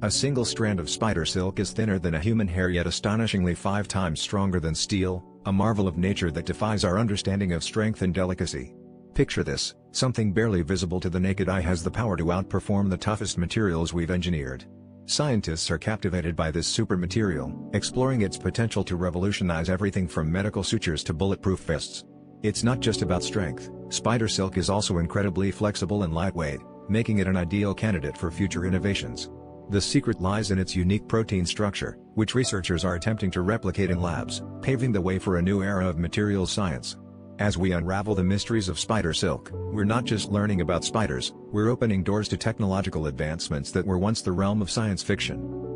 A single strand of spider silk is thinner than a human hair yet astonishingly 5 times stronger than steel, a marvel of nature that defies our understanding of strength and delicacy. Picture this, something barely visible to the naked eye has the power to outperform the toughest materials we've engineered. Scientists are captivated by this super material, exploring its potential to revolutionize everything from medical sutures to bulletproof vests. It's not just about strength, spider silk is also incredibly flexible and lightweight, making it an ideal candidate for future innovations. The secret lies in its unique protein structure, which researchers are attempting to replicate in labs, paving the way for a new era of materials science. As we unravel the mysteries of spider silk, we're not just learning about spiders, we're opening doors to technological advancements that were once the realm of science fiction.